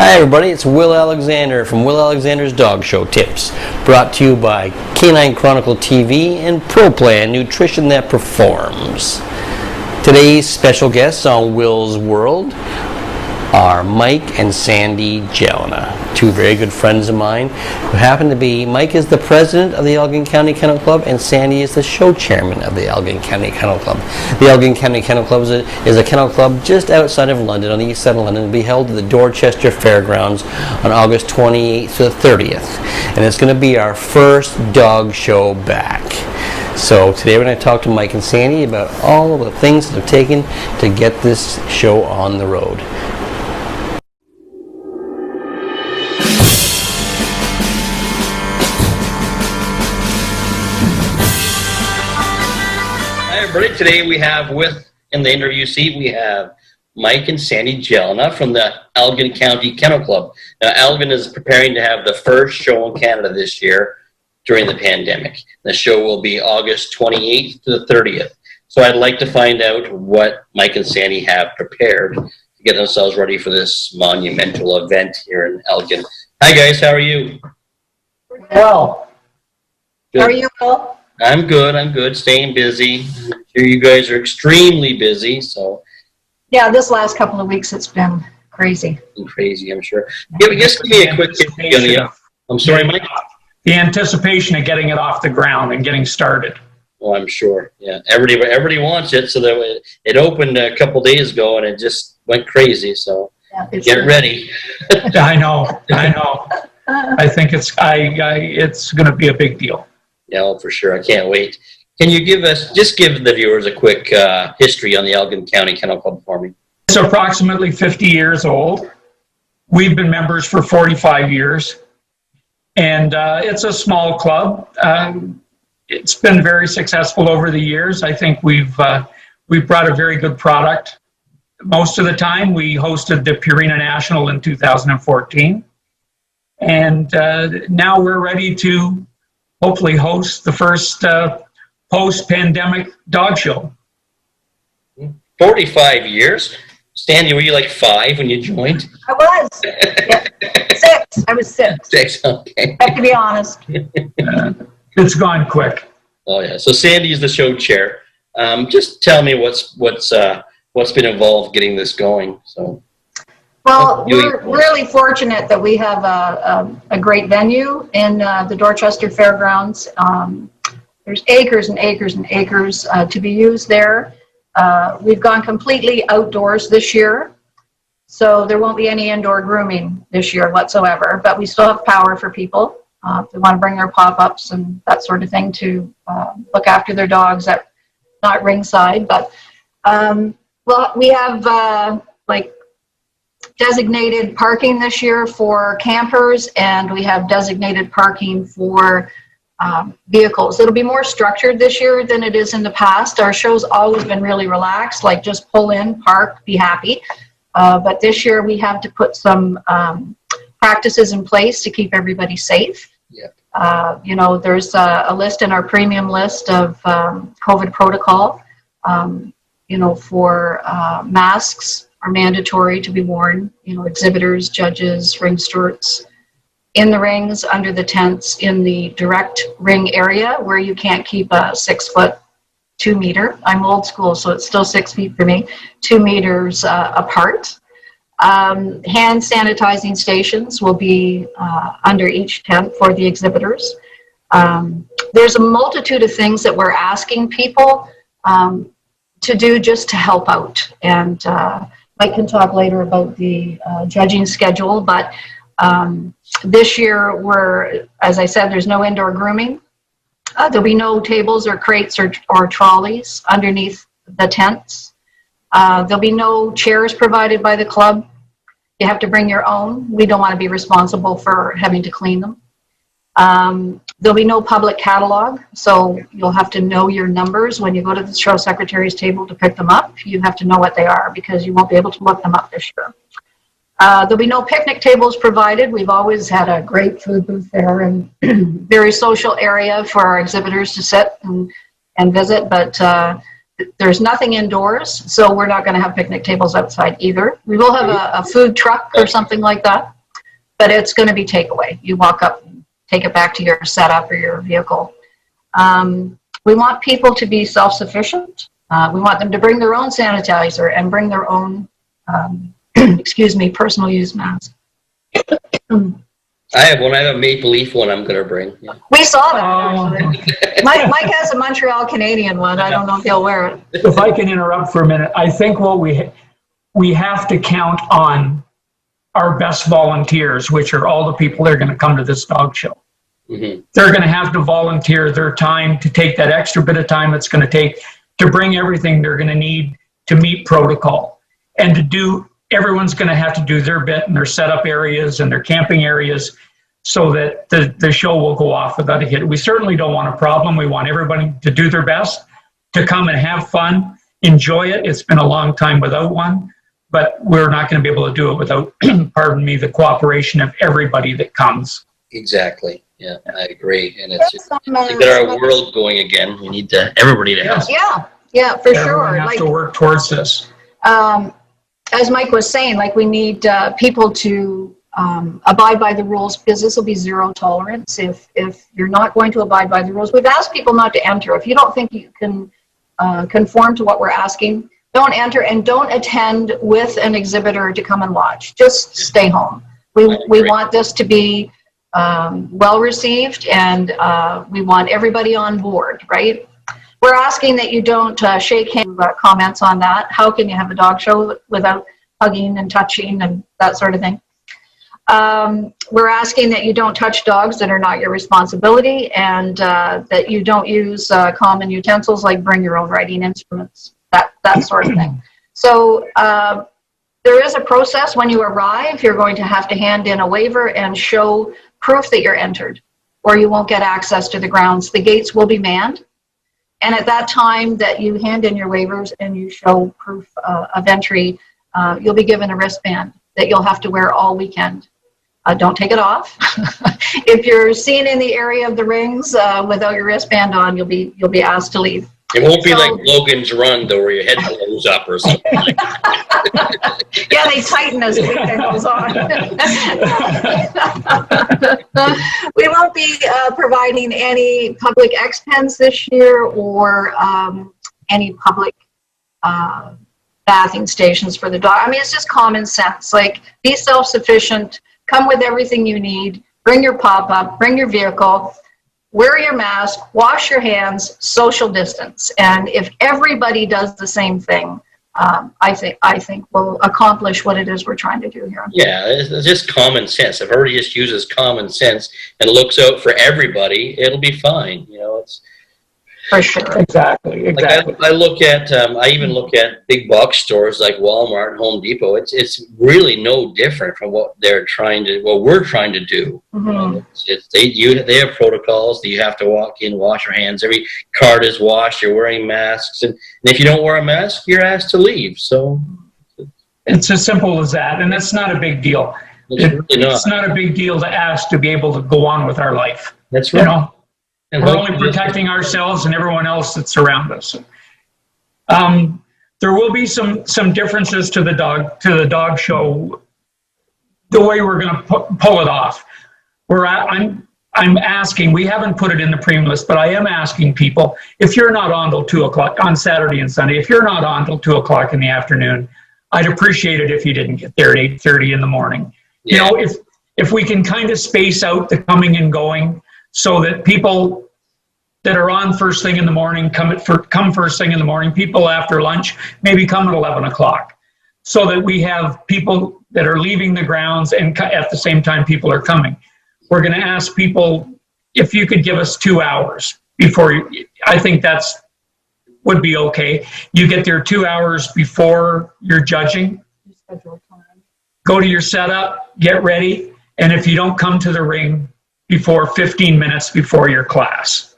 Hi everybody, it's Will Alexander from Will Alexander's Dog Show Tips, brought to you by Canine Chronicle TV and Pro Plan Nutrition that Performs. Today's special guests on Will's World are Mike and Sandy Gelinas, two very good friends of mine who happen to be, Mike is the president of the Elgin County Kennel Club and Sandy is the show chairman of the Elgin County Kennel Club. The Elgin County Kennel Club is a kennel club just outside of London, on the east side of London. It will be held at the Dorchester Fairgrounds on August 28th to the 30th. And it's going to be our first dog show back. So today we're going to talk to Mike and Sandy about all of the things that have taken to get this show on the road. Today we have in the interview seat, we have Mike and Sandy Gelinas from the Elgin County Kennel Club. Now, Elgin is preparing to have the first show in Canada this year during the pandemic. The show will be August 28th to the 30th. So I'd like to find out what Mike and Sandy have prepared to get themselves ready for this monumental event here in Elgin. Hi guys, how are you? Well, good. How are you, Will? I'm good, staying busy. I'm sure you guys are extremely busy, so. Yeah, this last couple of weeks it's been crazy. Crazy, I'm sure. Just give me a quick history on the, I'm sorry, Mike? The anticipation of getting it off the ground and getting started. Oh, I'm sure, yeah. Everybody wants it, so that it opened a couple days ago and it just went crazy, so get ready. I know. I think it's going to be a big deal. Yeah, for sure. I can't wait. Can you give the viewers a quick history on the Elgin County Kennel Club for me? It's approximately 50 years old. We've been members for 45 years. And it's a small club. It's been very successful over the years. I think we've brought a very good product. Most of the time, we hosted the Purina National in 2014. And now we're ready to hopefully host the first post-pandemic dog show. 45 years? Sandy, were you like 5 when you joined? I was. Yeah. 6. I was 6. 6, okay. I have to be honest. It's gone quick. Oh yeah. So Sandy is the show chair. Just tell me what's been involved getting this going. So. Well, we're really fortunate that we have a great venue in the Dorchester Fairgrounds. There's acres and acres and acres to be used there. We've gone completely outdoors this year, so there won't be any indoor grooming this year whatsoever, but we still have power for people if they want to bring their pop-ups and that sort of thing to look after their dogs at not ringside. But well, we have designated parking this year for campers, and we have designated parking for vehicles. It'll be more structured this year than it is in the past. Our show's always been really relaxed, like just pull in, park, be happy. But this year we have to put some practices in place to keep everybody safe. Yeah. There's a list in our premium list of COVID protocol. For masks are mandatory to be worn, exhibitors, judges, ring stewards, in the rings, under the tents, in the direct ring area where you can't keep a 6-foot, 2 meter. I'm old school, so it's still 6 feet for me, 2 meters apart. Hand sanitizing stations will be under each tent for the exhibitors. There's a multitude of things that we're asking people to do just to help out. And I can talk later about the judging schedule, but this year as I said, there's no indoor grooming. There'll be no tables or crates or trolleys underneath the tents. There'll be no chairs provided by the club. You have to bring your own. We don't want to be responsible for having to clean them. There'll be no public catalog, so you'll have to know your numbers when you go to the show secretary's table to pick them up. You have to know what they are because you won't be able to look them up this year. There'll be no picnic tables provided. We've always had a great food booth there and very social area for our exhibitors to sit and visit, but there's nothing indoors, so we're not going to have picnic tables outside either. We will have a food truck or something like that. but it's going to be takeaway. You walk up, take it back to your setup or your vehicle. We want people to be self-sufficient. We want them to bring their own sanitizer and bring their own, personal use mask. I have one. I have a Maple Leaf one I'm going to bring. Yeah. We saw that. Mike has a Montreal Canadian one. I don't know if he'll wear it. If I can interrupt for a minute, I think what we have to count on our best volunteers, which are all the people that are going to come to this dog show. Mm-hmm. They're going to have to volunteer their time to take that extra bit of time it's going to take to bring everything they're going to need to meet protocol. And everyone's going to have to do their bit in their setup areas and their camping areas so that the show will go off without a hit. We certainly don't want a problem. We want everybody to do their best, to come and have fun, enjoy it. It's been a long time without one, but we're not going to be able to do it without, pardon me, the cooperation of everybody that comes. Exactly. Yeah, I agree. And it's just to get our world going again, we need everybody to help. Yeah, for sure. We have to work towards this. As Mike was saying, we need people to abide by the rules, because this will be zero tolerance. If you're not going to abide by the rules, we've asked people not to enter. If you don't think you can conform to what we're asking, don't enter, and don't attend with an exhibitor to come and watch. Just stay home. We want this to be well received, and we want everybody on board, right? We're asking that you don't shake hands. Comments on that. How can you have a dog show without hugging and touching and that sort of thing? We're asking that you don't touch dogs that are not your responsibility, and that you don't use common utensils like bring your own writing instruments, that sort of thing. So there is a process. When you arrive, you're going to have to hand in a waiver and show proof that you're entered, or you won't get access to the grounds. The gates will be manned. And at that time that you hand in your waivers and you show proof of entry, you'll be given a wristband that you'll have to wear all weekend. Don't take it off. If you're seen in the area of the rings without your wristband on, you'll be asked to leave. It won't be like Logan's Run, though, where your head blows up or something like that. Yeah, they tighten as the weekend goes on. We won't be providing any public X pens this year, or any public bathing stations for the dog. I mean, it's just common sense. Be self-sufficient, come with everything you need, bring your pop-up, bring your vehicle, wear your mask, wash your hands, social distance. And if everybody does the same thing, I think we'll accomplish what it is we're trying to do here. Yeah, it's just common sense. If everybody just uses common sense and looks out for everybody, it'll be fine. It's for sure. Exactly. I even look at big box stores like Walmart and Home Depot. It's really no different from what we're trying to do. Mm-hmm. They have protocols that you have to walk in, wash your hands. Every cart is washed. You're wearing masks, and if you don't wear a mask, you're asked to leave. So it's as simple as that, and it's not a big deal. It's not a big deal to ask to be able to go on with our life. That's right. And we're only protecting ourselves and everyone else that's around us. There will be some differences to the dog show, the way we're going to pull it off. I'm asking, we haven't put it in the premium list, but I am asking people, if you're not on till 2 o'clock on Saturday and Sunday, if you're not on till 2 o'clock in the afternoon, I'd appreciate it if you didn't get there at 8:30 in the morning. Yeah. If we can kind of space out the coming and going, so that people that are on first thing in the morning come first thing in the morning. People after lunch maybe come at 11 o'clock, so that we have people that are leaving the grounds and at the same time people are coming. We're going to ask people if you could give us 2 hours before. I think would be okay. You get there 2 hours before you're judging. Go to your setup, get ready, and if you don't come to the ring before 15 minutes before your class.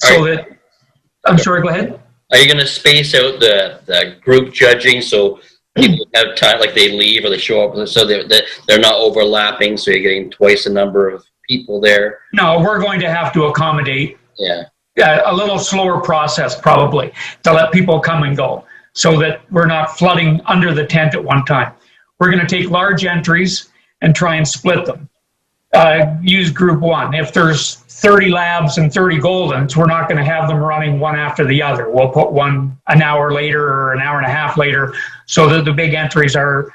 I'm sorry, go ahead. Are you going to space out the group judging so people have time, like they leave or they show up, so they're not overlapping, so you're getting twice the number of people there? No, we're going to have to accommodate a little slower process probably to let people come and go, so that we're not flooding under the tent at one time. We're going to take large entries, and try and split them. Use group one. If there's 30 labs and 30 Goldens, we're not going to have them running one after the other. We'll put one an hour later or an hour and a half later so that the big entries are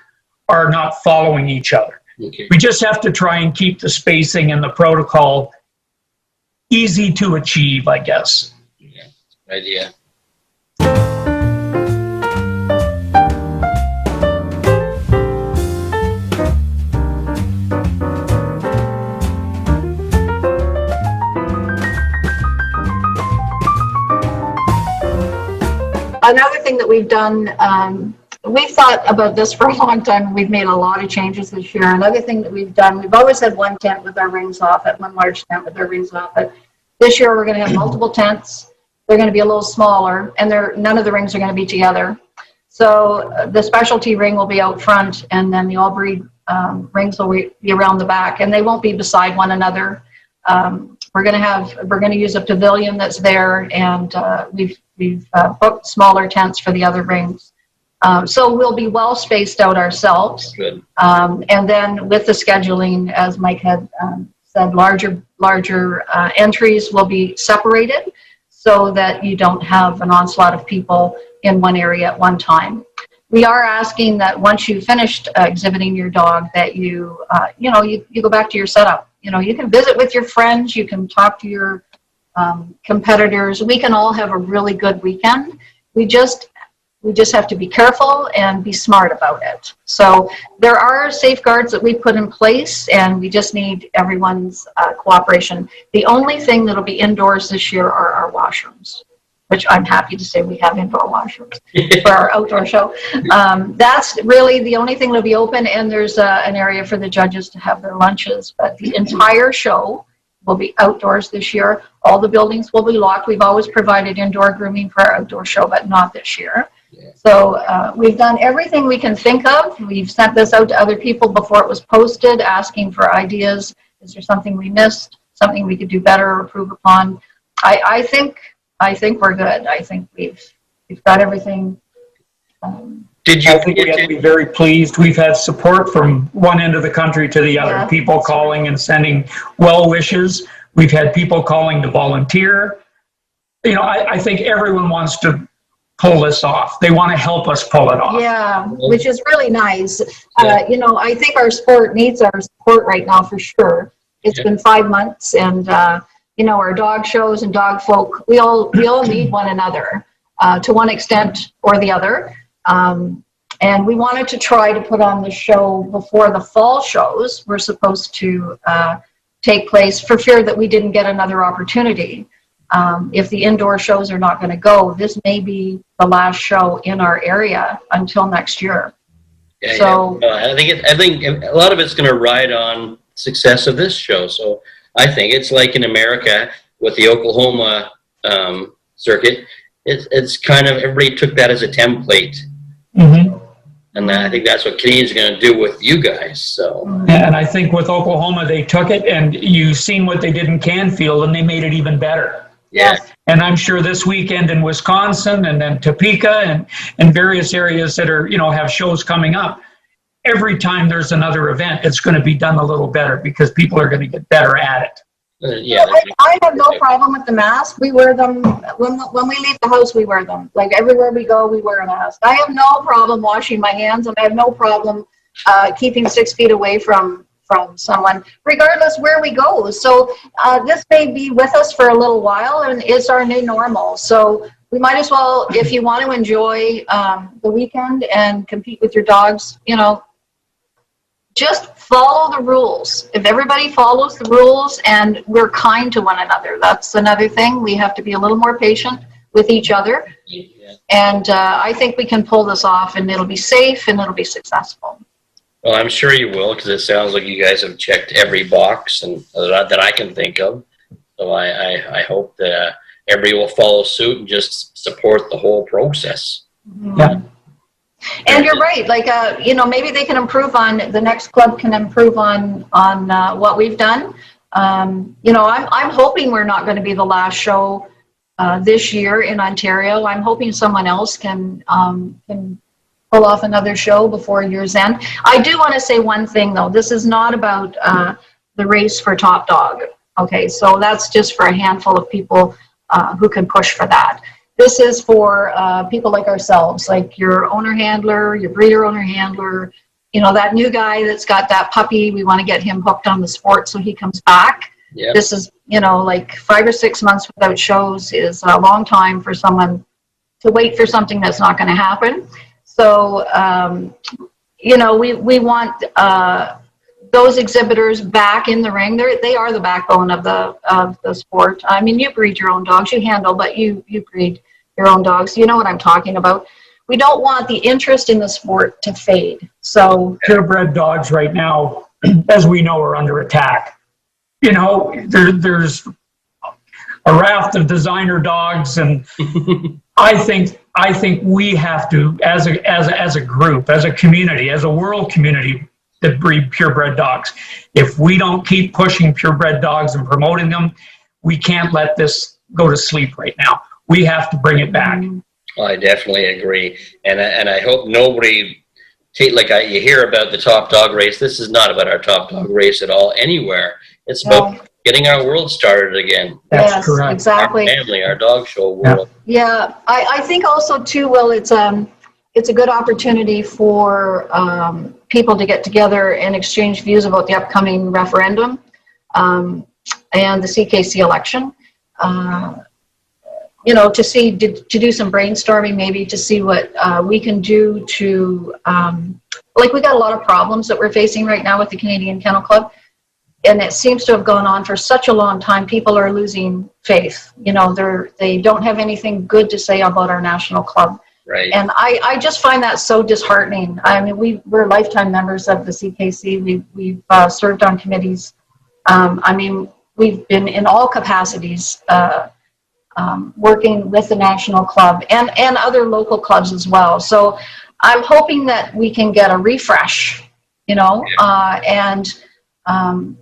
not following each other. Okay. We just have to try and keep the spacing and the protocol easy to achieve, I guess. Yeah, idea. Another thing that we've done, we've thought about this for a long time. We've made a lot of changes this year. Another thing that we've done, we've always had one tent with our rings off it, one large tent with our rings off it. This year we're going to have multiple tents. They're going to be a little smaller, and none of the rings are going to be together. So the specialty ring will be out front, and then the all-breed rings will be around the back, and they won't be beside one another. We're going to use a pavilion that's there, and we've booked smaller tents for the other rings. So we'll be well spaced out ourselves. Good. And then with the scheduling, as Mike had said, larger entries will be separated so that you don't have an onslaught of people in one area at one time. We are asking that once you've finished exhibiting your dog, that you go back to your setup. You can visit with your friends, you can talk to your competitors. We can all have a really good weekend. We just have to be careful and be smart about it. So there are safeguards that we put in place, and we just need everyone's cooperation. The only thing that'll be indoors this year are our washrooms, which I'm happy to say we have indoor washrooms for our outdoor show. That's really the only thing that'll be open, and there's an area for the judges to have their lunches. But the entire show will be outdoors this year. All the buildings will be locked. We've always provided indoor grooming for our outdoor show, but not this year. Yeah. So we've done everything we can think of. We've sent this out to other people before it was posted, asking for ideas. Is there something we missed, something we could do better or improve upon? I think we're good. I think we've got everything. I think we have to be very pleased. We've had support from one end of the country to the other. Yeah. People calling and sending well wishes. We've had people calling to volunteer. I think everyone wants to pull this off. They want to help us pull it off. Yeah, which is really nice. I think our sport needs our support right now for sure. It's been 5 months, and our dog shows and dog folk, we all need one another to one extent or the other. And we wanted to try to put on the show before the fall shows were supposed to take place, for fear that we didn't get another opportunity. If the indoor shows are not going to go, this may be the last show in our area until next year. Yeah, so I think a lot of it's going to ride on success of this show. So I think it's like in America with the Oklahoma circuit. It's kind of, everybody took that as a template. Mm-hmm. And I think that's what Canadians are going to do with you guys. So. And I think with Oklahoma, they took it, and you've seen what they did in Canfield, and they made it even better. Yeah. And I'm sure this weekend in Wisconsin, and then Topeka, and various areas that are, have shows coming up, every time there's another event, it's going to be done a little better because people are going to get better at it. Yeah. I have no problem with the mask. We wear them when we leave the house. We wear them. Like everywhere we go, we wear a mask. I have no problem washing my hands, and I have no problem keeping 6 feet away from someone, regardless where we go. So this may be with us for a little while, and it's our new normal. So we might as well, if you want to enjoy the weekend and compete with your dogs, just follow the rules. If everybody follows the rules and we're kind to one another, that's another thing. We have to be a little more patient with each other. Yeah. And I think we can pull this off, and it'll be safe and it'll be successful. Well, I'm sure you will, because it sounds like you guys have checked every box and that I can think of. So I hope that everybody will follow suit and just support the whole process. Yeah. And you're right. Like, maybe they can improve on, the next club can improve on what we've done. I'm hoping we're not going to be the last show this year in Ontario. I'm hoping someone else can pull off another show before year's end. I do want to say one thing though. This is not about the race for top dog. Okay, so that's just for a handful of people who can push for that. This is for people like ourselves, like your owner handler, your breeder owner handler, you know, that new guy that's got that puppy. We want to get him hooked on the sport so he comes back. Yep. This is, you know, like 5 or 6 months without shows is a long time for someone to wait for something that's not going to happen. So, you know, we want those exhibitors back in the ring. They are the backbone of the sport. I mean, you breed your own dogs, you handle, but you breed your own dogs. You know what I'm talking about. We don't want the interest in the sport to fade. So Purebred dogs right now, as we know, are under attack. You know, there's a raft of designer dogs, and I think we have to, as a group, as a community, as a world community that breed purebred dogs, if we don't keep pushing purebred dogs and promoting them, we can't let this go to sleep right now. We have to bring it back. Well, I definitely agree, and I hope nobody you hear about the top dog race. This is not about our top dog race at all anywhere. It's about getting our world started again. That's correct. Exactly. Our family, our dog show world. Yeah, I think also too, Will, it's a good opportunity for people to get together and exchange views about the upcoming referendum and the CKC election. You know, to do some brainstorming, maybe to see what we can do to, like, we got a lot of problems that we're facing right now with the Canadian Kennel Club. And it seems to have gone on for such a long time. People are losing faith. You know, they don't have anything good to say about our national club. Right. And I just find that so disheartening. I mean, we're lifetime members of the CKC. We've served on committees. I mean, we've been in all capacities working with the national club and other local clubs as well. So I'm hoping that we can get a refresh, you know, and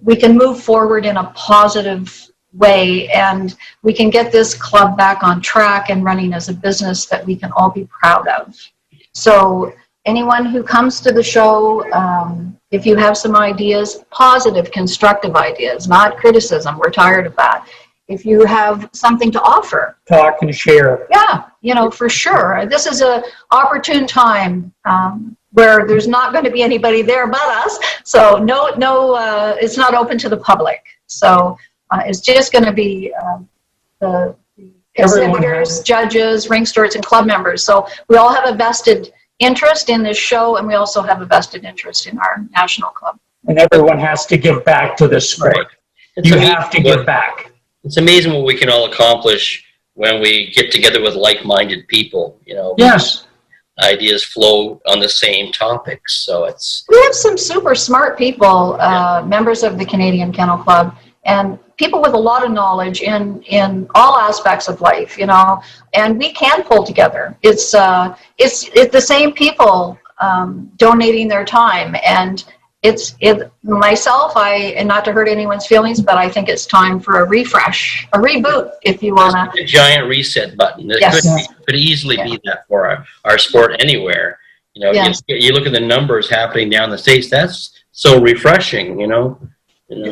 we can move forward in a positive way, and we can get this club back on track and running as a business that we can all be proud of. So anyone who comes to the show, if you have some ideas, positive, constructive ideas, not criticism, we're tired of that. If you have something to offer, Talk and share. yeah, you know, for sure. This is an opportune time where there's not going to be anybody there but us. So no, it's not open to the public. So it's just going to be the exhibitors, judges, ring stewards, and club members. So we all have a vested interest in this show, and we also have a vested interest in our national club. And everyone has to give back to this sport. You have to give back. It's amazing what we can all accomplish when we get together with like-minded people, you know. Yes. Ideas flow on the same topics, so it's... We have some super smart people, members of the Canadian Kennel Club, and people with a lot of knowledge in all aspects of life, you know, and we can pull together. It's the same people donating their time, and myself, and not to hurt anyone's feelings, but I think it's time for a refresh, a reboot, if you want to. A giant reset button. It could easily be that for our sport anywhere. You know, you look at the numbers happening down the States, that's so refreshing, you know.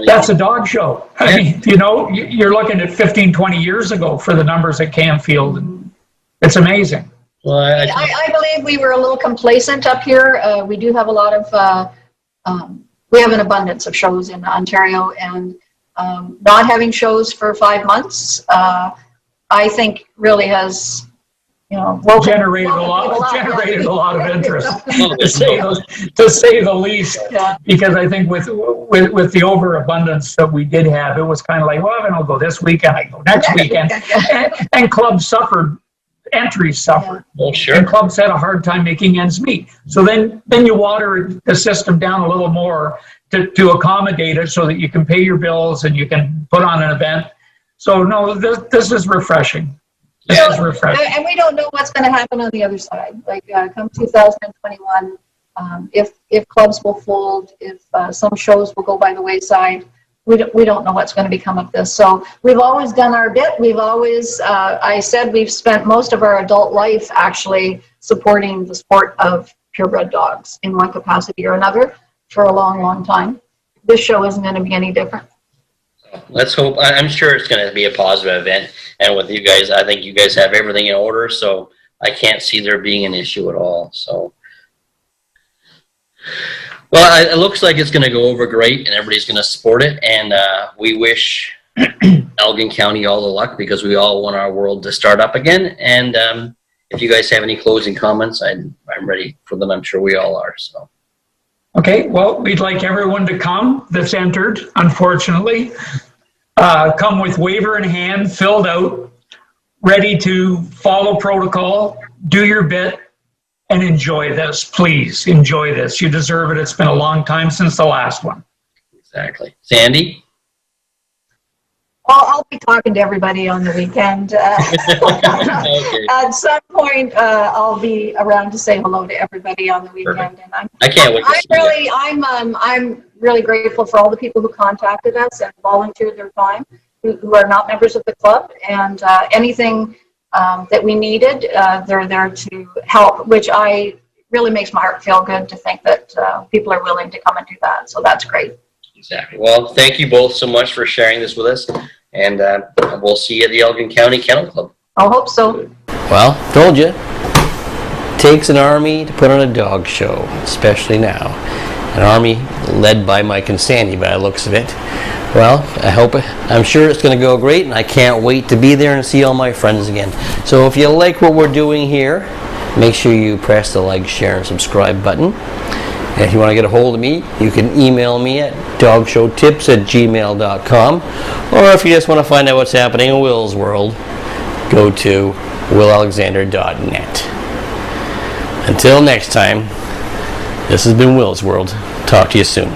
That's a dog show. I mean, you know, you're looking at 15, 20 years ago for the numbers at Canfield. And it's amazing. Well, I believe we were a little complacent up here. We do have a lot of... we have an abundance of shows in Ontario, and not having shows for 5 months, I think really has, you know, generated a lot of interest, to say the least. Yeah. Because I think with the overabundance that we did have, it was kind of like, well, I don't go this weekend, I go next weekend, and clubs suffered. Entries suffered. Well, sure. And clubs had a hard time making ends meet. So then you water the system down a little more to accommodate it so that you can pay your bills and you can put on an event. So no, this is refreshing. This is refreshing. And we don't know what's going to happen on the other side. Like come 2021, if clubs will fold, if some shows will go by the wayside. We don't know what's going to become of this. So we've always done our bit. We've always, I said we've spent most of our adult life actually supporting the sport of purebred dogs in one capacity or another for a long, long time. This show isn't going to be any different. Let's hope. I'm sure it's going to be a positive event. And with you guys, I think you guys have everything in order, so I can't see there being an issue at all. So, well, it looks like it's going to go over great, and everybody's going to support it. And we wish Elgin County all the luck, because we all want our world to start up again. And if you guys have any closing comments, I'm ready for them. I'm sure we all are. So. Okay, well, we'd like everyone to come that's entered, unfortunately. Come with waiver in hand, filled out, ready to follow protocol, do your bit, and enjoy this. Please enjoy this. You deserve it. It's been a long time since the last one. Exactly. Sandy? Well, I'll be talking to everybody on the weekend. Okay. At some point, I'll be around to say hello to everybody on the weekend. Perfect. And I can't wait to see you. I'm really grateful for all the people who contacted us and volunteered their time, who are not members of the club, and anything that we needed, they're there to help, which really makes my heart feel good to think that people are willing to come and do that. So that's great. Exactly. Well, thank you both so much for sharing this with us, and we'll see you at the Elgin County Kennel Club. I hope so. Well, told you. Takes an army to put on a dog show, especially now. An army led by Mike and Sandy, by the looks of it. Well, I'm sure it's going to go great, and I can't wait to be there and see all my friends again. So if you like what we're doing here, make sure you press the like, share, and subscribe button. And if you want to get a hold of me, you can email me at dogshowtips@gmail.com. Or if you just want to find out what's happening in Will's world, go to willalexander.net. Until next time, this has been Will's World. Talk to you soon.